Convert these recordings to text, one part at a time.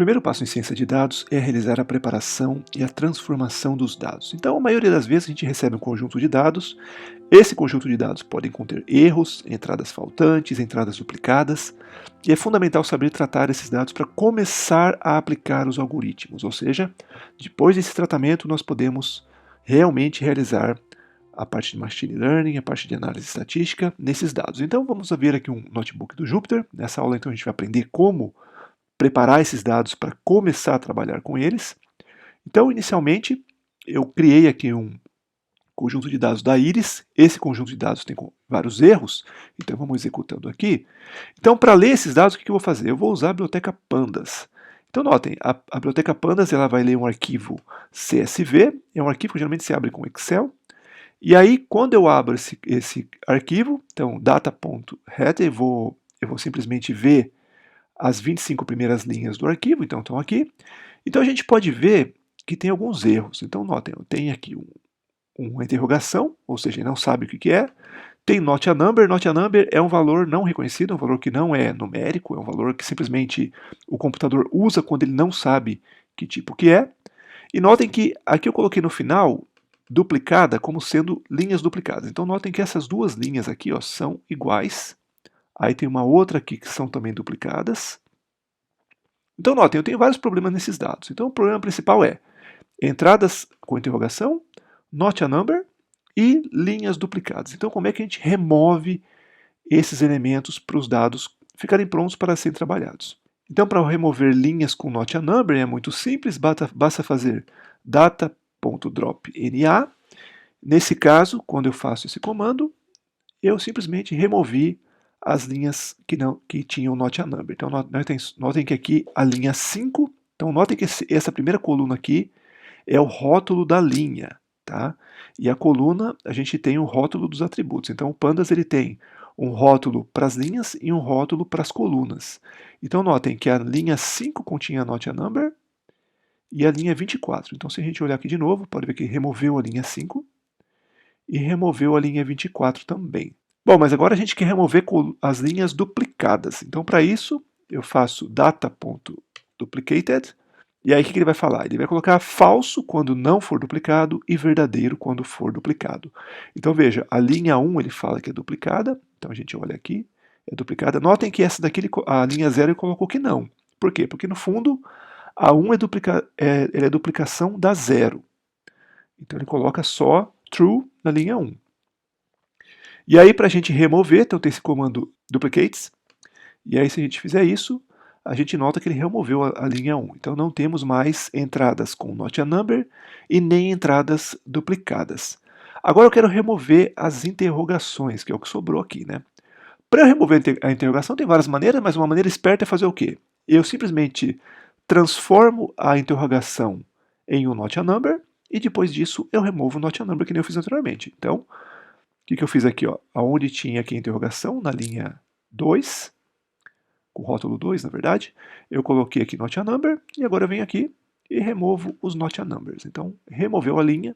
primeiro passo em ciência de dados é realizar a preparação e a transformação dos dados. Então, a maioria das vezes a gente recebe um conjunto de dados. Esse conjunto de dados pode conter erros, entradas faltantes, entradas duplicadas, e é fundamental saber tratar esses dados para começar a aplicar os algoritmos, ou seja, depois desse tratamento nós podemos realmente realizar a parte de Machine Learning, a parte de análise estatística nesses dados. Então vamos ver aqui um notebook do Jupyter. Nessa aula então a gente vai aprender como preparar esses dados para começar a trabalhar com eles. Então inicialmente eu criei aqui um conjunto de dados da Iris. Esse conjunto de dados tem vários erros, então vamos executando aqui. Então, para ler esses dados, o que eu vou fazer? Eu vou usar a biblioteca Pandas. Então, notem, a biblioteca Pandas ela vai ler um arquivo CSV, é um arquivo que geralmente se abre com Excel, e aí, quando eu abro esse arquivo, então, data.header, eu vou simplesmente ver as 25 primeiras linhas do arquivo, então estão aqui. Então, a gente pode ver que tem alguns erros. Então, notem, eu tenho aqui uma interrogação, ou seja, ele não sabe o que é. Tem not a number é um valor não reconhecido, é um valor que não é numérico, é um valor que simplesmente o computador usa quando ele não sabe que tipo que é. E notem que aqui eu coloquei no final duplicada como sendo linhas duplicadas. Então notem que essas duas linhas aqui ó, são iguais. Aí tem uma outra aqui que são também duplicadas. Então notem, eu tenho vários problemas nesses dados. Então o problema principal é entradas com interrogação, not a number e linhas duplicadas. Então como é que a gente remove esses elementos para os dados ficarem prontos para serem trabalhados? Então para remover linhas com not a number é muito simples, basta fazer data.drop.na. Nesse caso, quando eu faço esse comando, eu simplesmente removi as linhas que tinham not a number. Então notem que aqui a linha 5, então notem que essa primeira coluna aqui é o rótulo da linha, tá? E a coluna, a gente tem o rótulo dos atributos. Então o Pandas ele tem um rótulo para as linhas e um rótulo para as colunas. Então notem que a linha 5 continha not a number e a linha 24. Então se a gente olhar aqui de novo, pode ver que removeu a linha 5 e removeu a linha 24 também. Bom, mas agora a gente quer remover as linhas duplicadas. Então para isso eu faço data.duplicated. E aí o que ele vai falar? Ele vai colocar falso quando não for duplicado e verdadeiro quando for duplicado. Então veja, a linha 1 ele fala que é duplicada, então a gente olha aqui, é duplicada. Notem que essa daqui, a linha 0 ele colocou que não. Por quê? Porque no fundo a 1 é duplicação da 0. Então ele coloca só true na linha 1. E aí para a gente remover, então tem esse comando duplicates, e aí se a gente fizer isso, a gente nota que ele removeu a linha 1. Então não temos mais entradas com not a number e nem entradas duplicadas. Agora eu quero remover as interrogações, que é o que sobrou aqui, né? Para eu remover a interrogação tem várias maneiras, mas uma maneira esperta é fazer o quê? Eu simplesmente transformo a interrogação em um not a number e depois disso eu removo o not a number que nem eu fiz anteriormente. Então, o que eu fiz aqui? Ó? Onde tinha aqui a interrogação, na linha 2, com o rótulo 2, na verdade, eu coloquei aqui not a number, e agora eu venho aqui e removo os not a numbers. Então, removeu a linha,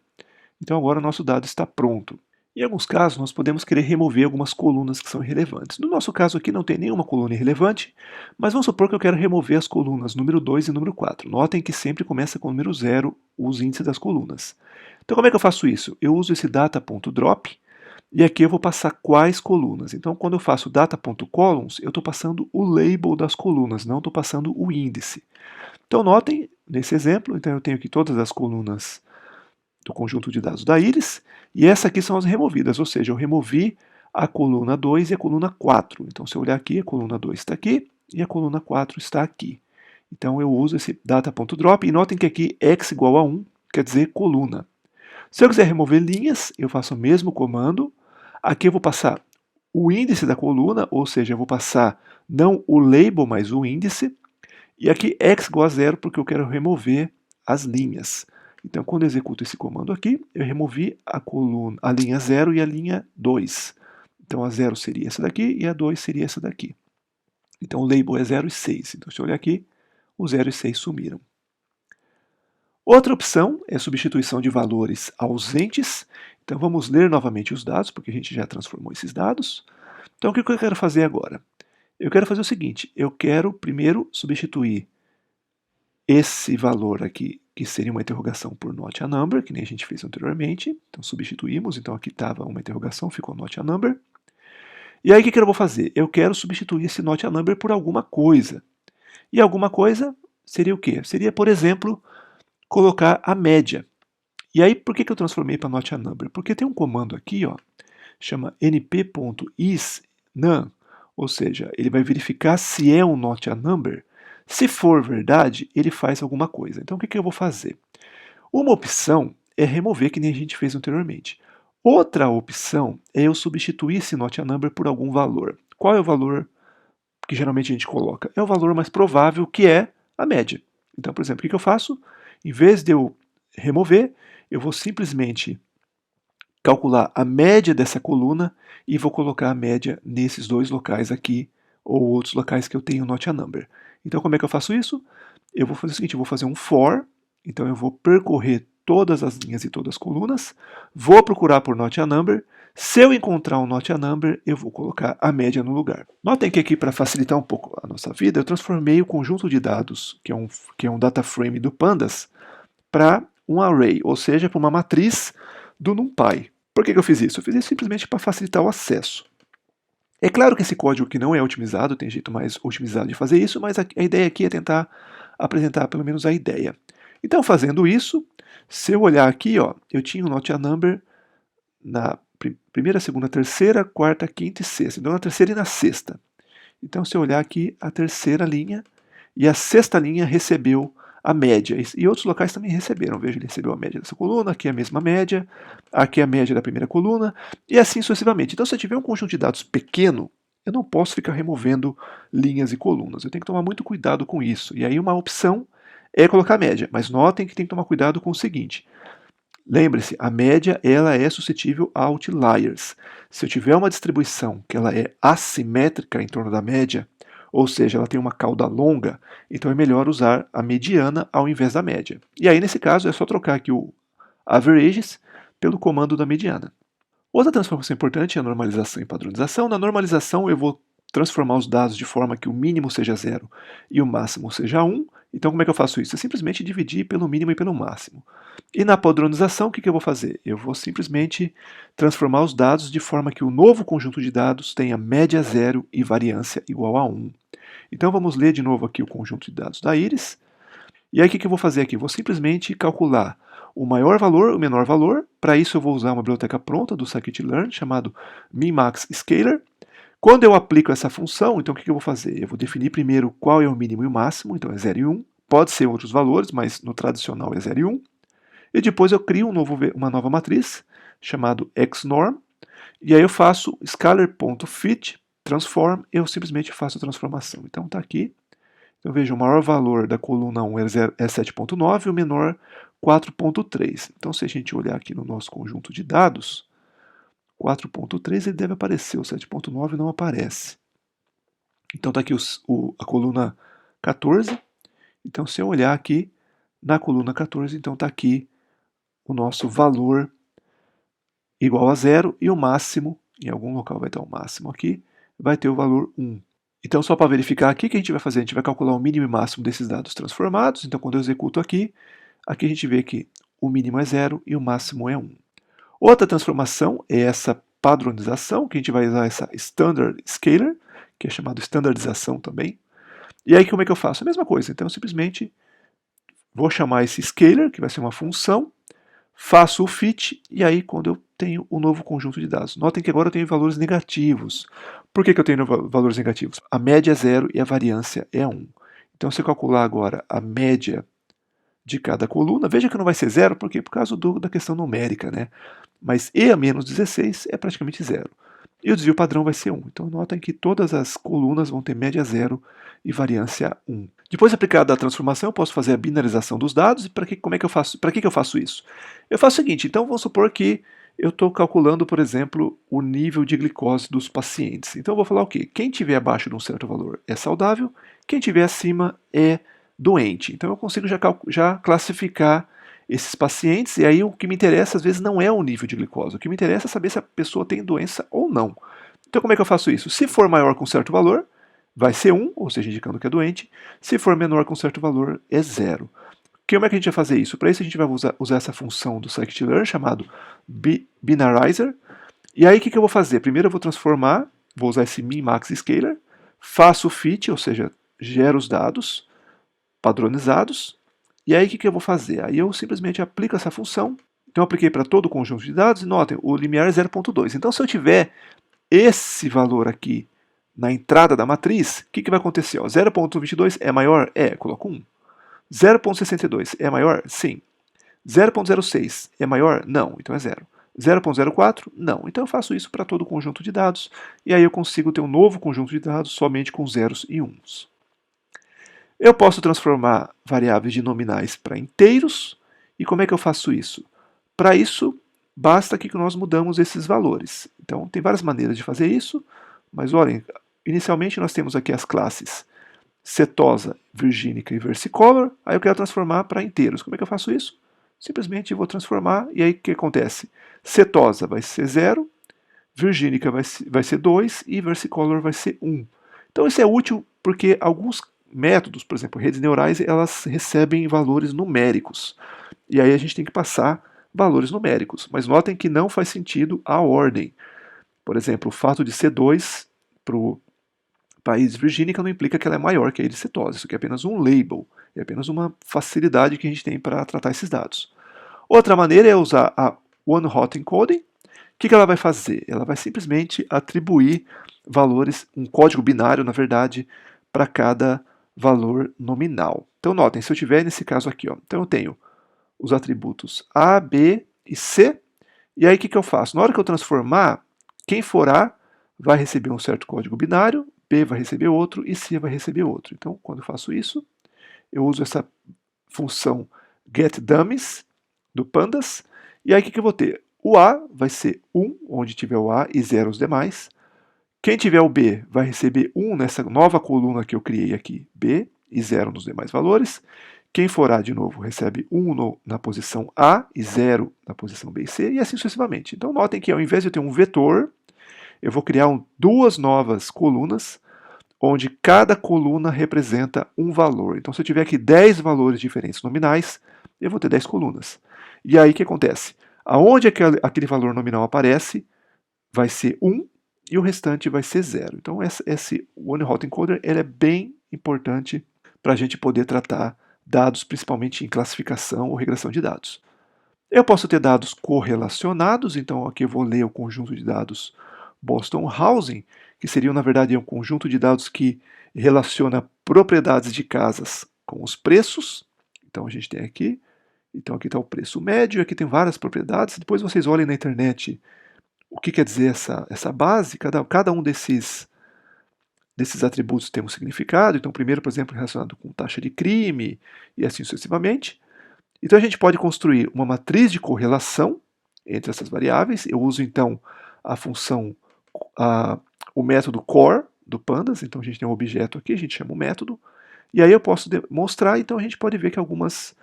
então agora o nosso dado está pronto. Em alguns casos, nós podemos querer remover algumas colunas que são irrelevantes. No nosso caso aqui não tem nenhuma coluna irrelevante, mas vamos supor que eu quero remover as colunas número 2 e número 4. Notem que sempre começa com o número 0 os índices das colunas. Então como é que eu faço isso? Eu uso esse data.drop, e aqui eu vou passar quais colunas. Então, quando eu faço data.columns, eu estou passando o label das colunas, não estou passando o índice. Então, notem, nesse exemplo, então eu tenho aqui todas as colunas do conjunto de dados da Iris, e essas aqui são as removidas, ou seja, eu removi a coluna 2 e a coluna 4. Então, se eu olhar aqui, a coluna 2 está aqui e a coluna 4 está aqui. Então, eu uso esse data.drop, e notem que aqui x igual a 1 quer dizer coluna. Se eu quiser remover linhas, eu faço o mesmo comando. Aqui eu vou passar o índice da coluna, ou seja, eu vou passar não o label, mas o índice. E aqui x igual a 0, porque eu quero remover as linhas. Então, quando eu executo esse comando aqui, eu removi a linha 0 e a linha 2. Então, a 0 seria essa daqui e a 2 seria essa daqui. Então, o label é 0 e 6. Então, se eu olhar aqui, o 0 e 6 sumiram. Outra opção é substituição de valores ausentes. Então vamos ler novamente os dados, porque a gente já transformou esses dados. Então o que eu quero fazer agora? Eu quero fazer o seguinte, eu quero primeiro substituir esse valor aqui, que seria uma interrogação por not a number, que nem a gente fez anteriormente. Então substituímos, então aqui estava uma interrogação, ficou not a number. E aí o que eu vou fazer? Eu quero substituir esse not a number por alguma coisa. E alguma coisa seria o quê? Seria, por exemplo, colocar a média. E aí por que eu transformei para not a number? Porque tem um comando aqui, ó, chama np.isNone, ou seja, ele vai verificar se é um not a number. Se for verdade, ele faz alguma coisa. Então o que eu vou fazer? Uma opção é remover, que nem a gente fez anteriormente. Outra opção é eu substituir esse not a number por algum valor. Qual é o valor que geralmente a gente coloca? É o valor mais provável, que é a média. Então, por exemplo, o que eu faço? Em vez de eu remover, eu vou simplesmente calcular a média dessa coluna e vou colocar a média nesses dois locais aqui, ou outros locais que eu tenho not a number. Então, como é que eu faço isso? Eu vou fazer o seguinte, eu vou fazer um for, então eu vou percorrer todas as linhas e todas as colunas, vou procurar por not a number, se eu encontrar um not a number, eu vou colocar a média no lugar. Notem que aqui, para facilitar um pouco a nossa vida, eu transformei o conjunto de dados, que é um data frame do Pandas, para um array, ou seja, para uma matriz do NumPy. Por que eu fiz isso? Eu fiz isso simplesmente para facilitar o acesso. É claro que esse código que não é otimizado, tem jeito mais otimizado de fazer isso, mas a ideia aqui é tentar apresentar pelo menos a ideia. Então, fazendo isso, se eu olhar aqui, ó, eu tinha um not a number na primeira, segunda, terceira, quarta, quinta e sexta. Então, na terceira e na sexta. Então, se eu olhar aqui, a terceira linha e a sexta linha recebeu a média. E outros locais também receberam. Veja, ele recebeu a média dessa coluna, aqui é a mesma média, aqui é a média da primeira coluna, e assim sucessivamente. Então, se eu tiver um conjunto de dados pequeno, eu não posso ficar removendo linhas e colunas. Eu tenho que tomar muito cuidado com isso. E aí uma opção é colocar a média. Mas notem que tem que tomar cuidado com o seguinte. Lembre-se, a média ela é suscetível a outliers. Se eu tiver uma distribuição que ela é assimétrica em torno da média, ou seja, ela tem uma cauda longa, então é melhor usar a mediana ao invés da média. E aí, nesse caso, é só trocar aqui o averages pelo comando da mediana. Outra transformação importante é a normalização e padronização. Na normalização, eu vou transformar os dados de forma que o mínimo seja 0 e o máximo seja 1. Então, como é que eu faço isso? É simplesmente dividir pelo mínimo e pelo máximo. E na padronização, o que eu vou fazer? Eu vou simplesmente transformar os dados de forma que o novo conjunto de dados tenha média 0 e variância igual a 1. Então, vamos ler de novo aqui o conjunto de dados da Iris. E aí, o que eu vou fazer aqui? Vou simplesmente calcular o maior valor, o menor valor. Para isso, eu vou usar uma biblioteca pronta do scikit-learn, chamado min-max-scaler. Quando eu aplico essa função, então o que eu vou fazer? Eu vou definir primeiro qual é o mínimo e o máximo, então é 0 e 1. Pode ser outros valores, mas no tradicional é 0 e 1. E depois eu crio uma nova matriz, chamado xnorm, e aí eu faço scalar.fit, transform, eu simplesmente faço a transformação. Então está aqui. Então veja, o maior valor da coluna 1 é 7.9 e o menor 4.3. Então se a gente olhar aqui no nosso conjunto de dados, 4.3 ele deve aparecer, o 7.9 não aparece. Então está aqui a coluna 14. Então se eu olhar aqui na coluna 14, então está aqui o nosso valor igual a 0 e o máximo, em algum local vai ter o máximo aqui, vai ter o valor 1. Então, só para verificar aqui, o que a gente vai fazer? A gente vai calcular o mínimo e máximo desses dados transformados. Então, quando eu executo aqui, aqui a gente vê que o mínimo é 0 e o máximo é 1. Outra transformação é essa padronização, que a gente vai usar essa standard scalar, que é chamado standardização também. E aí, como é que eu faço? A mesma coisa. Então, eu simplesmente vou chamar esse scalar, que vai ser uma função, faço o fit, e aí quando eu tenho o novo conjunto de dados. Notem que agora eu tenho valores negativos. Por que eu tenho valores negativos? A média é 0 e a variância é 1. Então, se eu calcular agora a média de cada coluna, veja que não vai ser 0, porque por causa da questão numérica, né? Mas E a menos 16 é praticamente 0. E o desvio padrão vai ser 1. Então, notem que todas as colunas vão ter média 0 e variância 1. Depois de aplicada a transformação, eu posso fazer a binarização dos dados. E para que eu faço isso? Eu faço o seguinte, então vamos supor que eu estou calculando, por exemplo, o nível de glicose dos pacientes. Então eu vou falar o quê? Quem tiver abaixo de um certo valor é saudável, quem tiver acima é doente. Então eu consigo já classificar esses pacientes, e aí o que me interessa às vezes não é o nível de glicose, o que me interessa é saber se a pessoa tem doença ou não. Então como é que eu faço isso? Se for maior que um certo valor, vai ser 1, ou seja, indicando que é doente. Se for menor que um certo valor, é 0. Como é que a gente vai fazer isso? Para isso a gente vai usar essa função do scikit-learn chamado binarizer. E aí o que eu vou fazer? Primeiro eu vou transformar, vou usar esse min, max e scalar, faço o fit, ou seja, gero os dados padronizados. E aí o que eu vou fazer? Aí eu simplesmente aplico essa função. Então eu apliquei para todo o conjunto de dados e notem, o limiar é 0.2. Então se eu tiver esse valor aqui na entrada da matriz, o que vai acontecer? 0.22 é maior? É, coloco 1. 0.62 é maior? Sim. 0.06 é maior? Não, então é 0. 0.04? Não. Então eu faço isso para todo o conjunto de dados, e aí eu consigo ter um novo conjunto de dados somente com zeros e uns. Eu posso transformar variáveis de nominais para inteiros, e como é que eu faço isso? Para isso, basta que nós mudamos esses valores. Então, tem várias maneiras de fazer isso, mas olhem, inicialmente nós temos aqui as classes setosa, virgínica e versicolor, aí eu quero transformar para inteiros. Como é que eu faço isso? Simplesmente vou transformar, e aí o que acontece? Setosa vai ser 0, virgínica vai ser 2 e versicolor vai ser 1. Então isso é útil porque alguns métodos, por exemplo, redes neurais, elas recebem valores numéricos. E aí a gente tem que passar valores numéricos. Mas notem que não faz sentido a ordem. Por exemplo, o fato de ser 2 para o país virgínica não implica que ela é maior que a de cetose. Isso aqui é apenas um label, é apenas uma facilidade que a gente tem para tratar esses dados. Outra maneira é usar a one-hot encoding. O que ela vai fazer? Ela vai simplesmente atribuir valores, um código binário, na verdade, para cada valor nominal. Então, notem, se eu tiver nesse caso aqui, ó, então eu tenho os atributos A, B e C, e aí o que eu faço? Na hora que eu transformar, quem for A vai receber um certo código binário, B vai receber outro e C vai receber outro. Então, quando eu faço isso, eu uso essa função getDummies do pandas, e aí o que eu vou ter? O A vai ser 1, onde tiver o A, e 0 os demais. Quem tiver o B vai receber 1 nessa nova coluna que eu criei aqui, B, e 0 nos demais valores. Quem for A de novo recebe 1 na posição A e 0 na posição B e C, e assim sucessivamente. Então notem que ao invés de eu ter um vetor, eu vou criar duas novas colunas, onde cada coluna representa um valor. Então se eu tiver aqui 10 valores diferentes nominais, eu vou ter 10 colunas. E aí o que acontece? Aonde aquele valor nominal aparece, vai ser 1 e o restante vai ser 0. Então esse one-hot encoder ele é bem importante para a gente poder tratar dados, principalmente em classificação ou regressão de dados. Eu posso ter dados correlacionados, então aqui eu vou ler o conjunto de dados Boston Housing, que seriam, na verdade, um conjunto de dados que relaciona propriedades de casas com os preços. Então a gente tem aqui, então aqui está o preço médio, aqui tem várias propriedades. Depois vocês olhem na internet o que quer dizer essa base, cada um desses atributos tem um significado. Então, o primeiro, por exemplo, relacionado com taxa de crime e assim sucessivamente. Então, a gente pode construir uma matriz de correlação entre essas variáveis. Eu uso, então, a função, o método core do pandas. Então, a gente tem um objeto aqui, a gente chama o método. E aí eu posso demonstrar, então a gente pode ver que alguns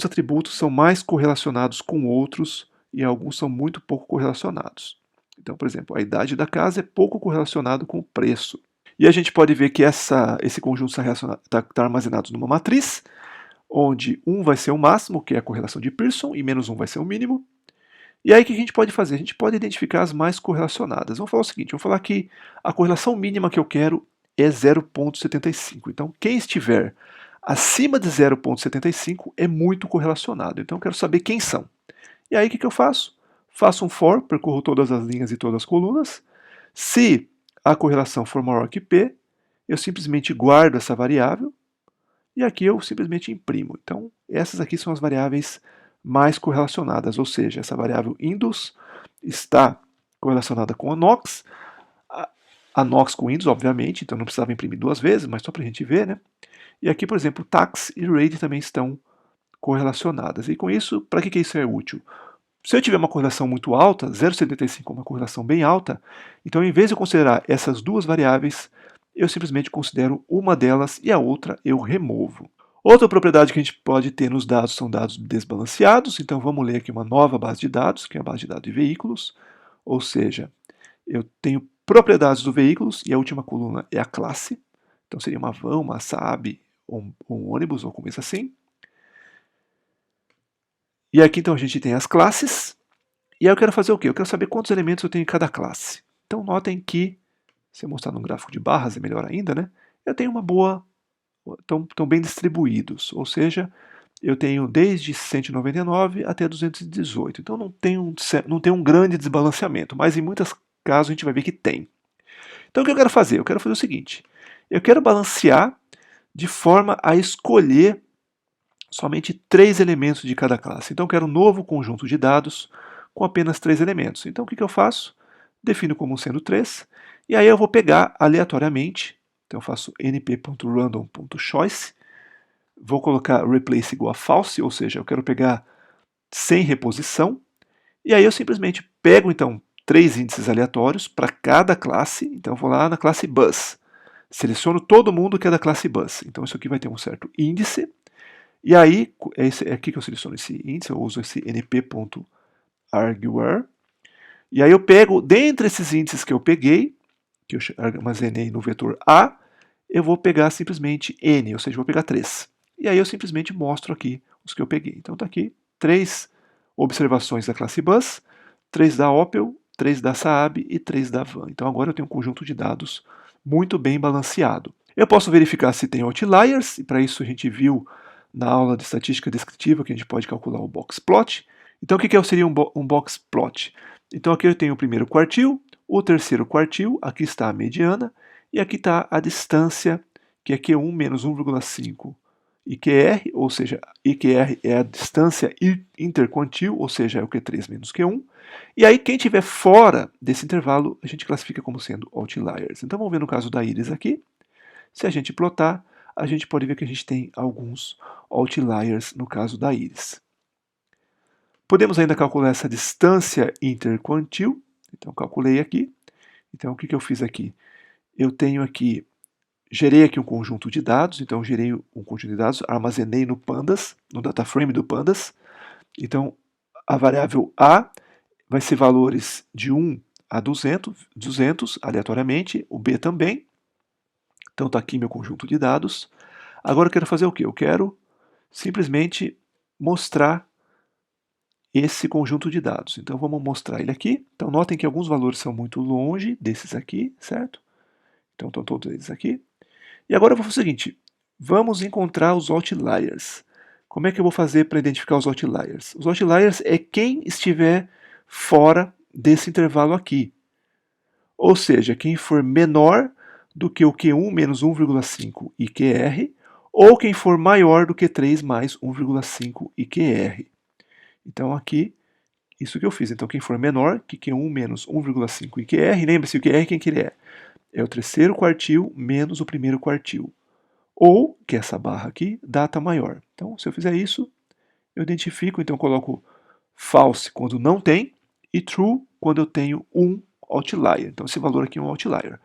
atributos são mais correlacionados com outros e alguns são muito pouco correlacionados. Então, por exemplo, a idade da casa é pouco correlacionado com o preço. E a gente pode ver que esse conjunto está armazenado numa matriz, onde 1 vai ser o máximo, que é a correlação de Pearson, e menos 1 vai ser o mínimo. E aí o que a gente pode fazer? A gente pode identificar as mais correlacionadas. Vamos falar o seguinte, vamos falar que a correlação mínima que eu quero é 0.75. Então, quem estiver acima de 0.75 é muito correlacionado. Então, eu quero saber quem são. E aí o que eu faço? Faço um for, percorro todas as linhas e todas as colunas. Se a correlação for maior que P, eu simplesmente guardo essa variável e aqui eu simplesmente imprimo. Então, essas aqui são as variáveis mais correlacionadas, ou seja, essa variável indus está correlacionada com a Knox, a Knox com indus, obviamente, então não precisava imprimir duas vezes, mas só para a gente ver, né? E aqui, por exemplo, tax e rate também estão correlacionadas. E com isso, para que isso é útil? Se eu tiver uma correlação muito alta, 0,75 é uma correlação bem alta, então em vez de eu considerar essas duas variáveis, eu simplesmente considero uma delas e a outra eu removo. Outra propriedade que a gente pode ter nos dados são dados desbalanceados, então vamos ler aqui uma nova base de dados, que é a base de dados de veículos, ou seja, eu tenho propriedades do veículo, e a última coluna é a classe. Então seria uma van, uma Saab, ou um ônibus, ou coisa assim. E aqui então a gente tem as classes. E aí eu quero fazer o quê? Eu quero saber quantos elementos eu tenho em cada classe. Então notem que, se eu mostrar num gráfico de barras é melhor ainda, né? Eu tenho uma boa, estão bem distribuídos, ou seja, eu tenho desde 199 até 218. Então não tem um grande desbalanceamento, mas em muitos casos a gente vai ver que tem. Então o que eu quero fazer? Eu quero fazer o seguinte, eu quero balancear de forma a escolher somente 3 elementos de cada classe. Então eu quero um novo conjunto de dados com apenas 3 elementos. Então o que eu faço? Defino como sendo 3, e aí eu vou pegar aleatoriamente, então eu faço np.random.choice, vou colocar replace igual a false, ou seja, eu quero pegar sem reposição, e aí eu simplesmente pego então 3 índices aleatórios para cada classe, então eu vou lá na classe bus, seleciono todo mundo que é da classe bus, então isso aqui vai ter um certo índice, e aí é aqui que eu seleciono esse índice, eu uso esse np.arguer, e aí eu pego, dentre esses índices que eu peguei, que eu armazenei no vetor A, eu vou pegar simplesmente N, ou seja, vou pegar 3. E aí eu simplesmente mostro aqui os que eu peguei. Então está aqui 3 observações da classe Bus, 3 da Opel, 3 da Saab e 3 da Van. Então agora eu tenho um conjunto de dados muito bem balanceado. Eu posso verificar se tem outliers, e para isso a gente viu na aula de estatística descritiva que a gente pode calcular o box plot. Então o que seria um box plot? Então aqui eu tenho o primeiro quartil, o terceiro quartil, aqui está a mediana, e aqui está a distância, que é Q1 menos 1,5 IQR, ou seja, IQR é a distância interquartil, ou seja, é o Q3 menos Q1. E aí quem estiver fora desse intervalo, a gente classifica como sendo outliers. Então vamos ver no caso da íris aqui. Se a gente plotar, a gente pode ver que a gente tem alguns outliers no caso da íris. Podemos ainda calcular essa distância interquartil. Então calculei aqui. Então o que eu fiz aqui? Eu tenho aqui, gerei aqui um conjunto de dados, então gerei um conjunto de dados, armazenei no Pandas, no data frame do Pandas. Então a variável A vai ser valores de 1 a 200 aleatoriamente, o B também. Então está aqui meu conjunto de dados. Agora eu quero fazer o quê? Eu quero simplesmente mostrar esse conjunto de dados. Então vamos mostrar ele aqui. Então notem que alguns valores são muito longe desses aqui, certo? Então estão todos eles aqui. E agora eu vou fazer o seguinte, vamos encontrar os outliers. Como é que eu vou fazer para identificar os outliers? Os outliers é quem estiver fora desse intervalo aqui. Ou seja, quem for menor do que o Q1 menos 1,5 IQR, ou quem for maior do que 3 mais 1,5 IQR. Então aqui, isso que eu fiz. Então quem for menor que Q1 menos 1,5 IQR, lembre-se, o IQR quem que ele é? É o terceiro quartil menos o primeiro quartil. Ou, que é essa barra aqui, data maior. Então, se eu fizer isso, eu identifico, então coloco false quando não tem, e true quando eu tenho um outlier. Então, esse valor aqui é um outlier.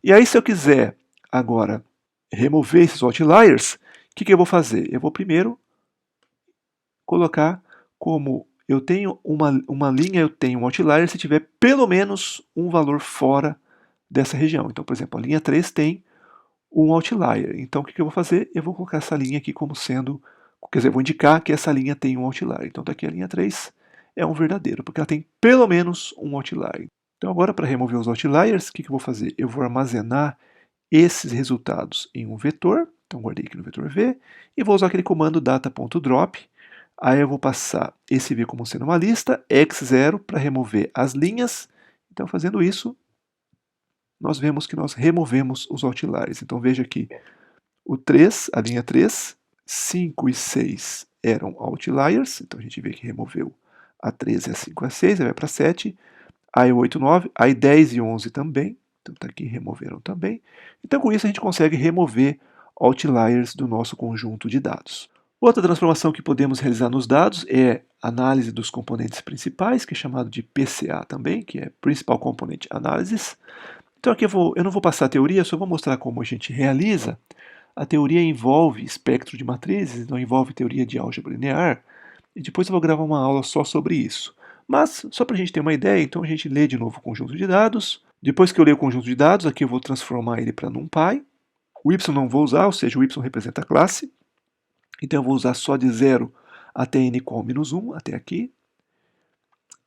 E aí, se eu quiser agora remover esses outliers, o que eu vou fazer? Eu vou primeiro colocar como eu tenho uma linha, eu tenho um outlier se tiver pelo menos um valor fora dessa região. Então, por exemplo, a linha 3 tem um outlier. Então, o que eu vou fazer? Eu vou colocar essa linha aqui como sendo, quer dizer, eu vou indicar que essa linha tem um outlier. Então, daqui a linha 3 é um verdadeiro, porque ela tem pelo menos um outlier. Então, agora, para remover os outliers, o que eu vou fazer? Eu vou armazenar esses resultados em um vetor. Então, guardei aqui no vetor V, e vou usar aquele comando data.drop. Aí eu vou passar esse V como sendo uma lista, x0 para remover as linhas. Então, fazendo isso, nós vemos que nós removemos os outliers. Então veja aqui, o 3, a linha 3, 5 e 6 eram outliers, então a gente vê que removeu a 13, a 5 e a 6, aí vai para 7, aí 8, 9, aí 10 e 11 também, então está aqui, removeram também. Então com isso a gente consegue remover outliers do nosso conjunto de dados. Outra transformação que podemos realizar nos dados é a análise dos componentes principais, que é chamado de PCA também, que é Principal Component Analysis. Então aqui eu não vou passar a teoria, só vou mostrar como a gente realiza. A teoria envolve espectro de matrizes, não envolve teoria de álgebra linear, e depois eu vou gravar uma aula só sobre isso. Mas, só para a gente ter uma ideia, então a gente lê de novo o conjunto de dados. Depois que eu ler o conjunto de dados, aqui eu vou transformar ele para NumPy. O y não vou usar, ou seja, o y representa a classe. Então eu vou usar só de 0 até n igual a -1, até aqui.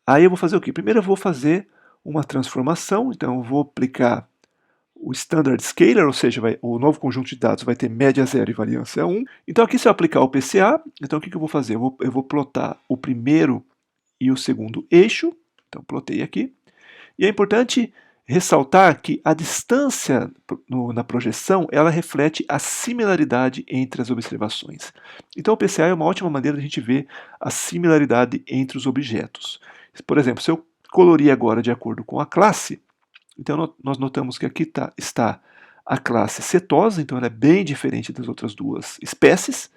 Aí eu vou fazer o quê? Primeiro eu vou fazer uma transformação, então eu vou aplicar o Standard Scalar, ou seja, o novo conjunto de dados vai ter média 0 e variância 1. Então aqui se eu aplicar o PCA, então o que eu vou fazer? Eu vou plotar o primeiro e o segundo eixo, então plotei aqui. E é importante ressaltar que a distância na projeção, ela reflete a similaridade entre as observações. Então o PCA é uma ótima maneira de a gente ver a similaridade entre os objetos. Por exemplo, se eu colorir agora de acordo com a classe, então nós notamos que aqui está a classe setosa, então ela é bem diferente das outras duas espécies.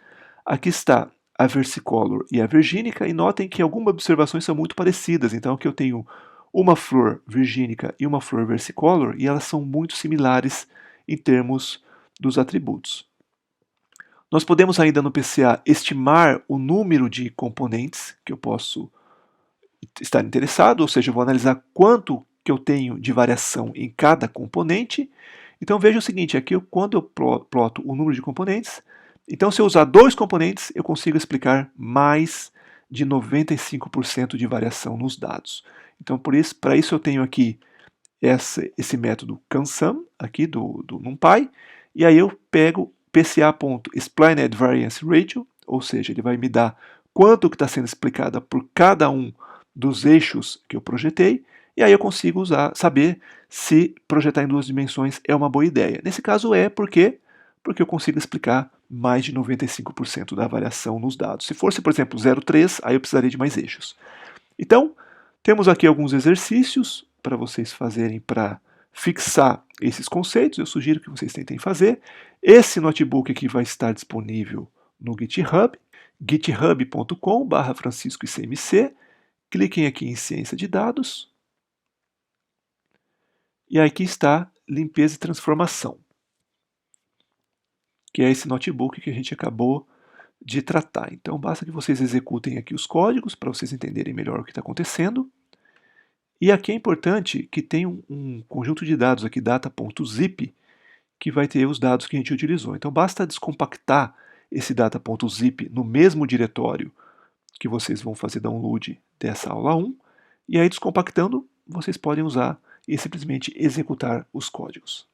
Aqui está a versicolor e a virgínica, e notem que algumas observações são muito parecidas. Então aqui eu tenho uma flor virgínica e uma flor versicolor, e elas são muito similares em termos dos atributos. Nós podemos ainda no PCA estimar o número de componentes que eu posso estar interessado, ou seja, eu vou analisar quanto que eu tenho de variação em cada componente. Então veja o seguinte, aqui quando eu ploto o número de componentes, então se eu usar 2 componentes, eu consigo explicar mais de 95% de variação nos dados. Então para isso eu tenho aqui esse método CANSUM, aqui do NumPy, e aí eu pego PCA.Splined Variance Ratio, ou seja, ele vai me dar quanto que está sendo explicado por cada um dos eixos que eu projetei, e aí eu consigo saber se projetar em 2 dimensões é uma boa ideia. Nesse caso porque eu consigo explicar mais de 95% da variação nos dados. Se fosse, por exemplo, 0,3, aí eu precisaria de mais eixos. Então, temos aqui alguns exercícios para vocês fazerem para fixar esses conceitos. Eu sugiro que vocês tentem fazer. Esse notebook aqui vai estar disponível no GitHub, github.com/franciscoicmc. Cliquem aqui em Ciência de Dados. E aqui está Limpeza e Transformação, que é esse notebook que a gente acabou de tratar. Então basta que vocês executem aqui os códigos para vocês entenderem melhor o que está acontecendo. E aqui é importante que tenha um conjunto de dados aqui, data.zip, que vai ter os dados que a gente utilizou. Então basta descompactar esse data.zip no mesmo diretório que vocês vão fazer download dessa aula 1, e aí descompactando, vocês podem usar e simplesmente executar os códigos.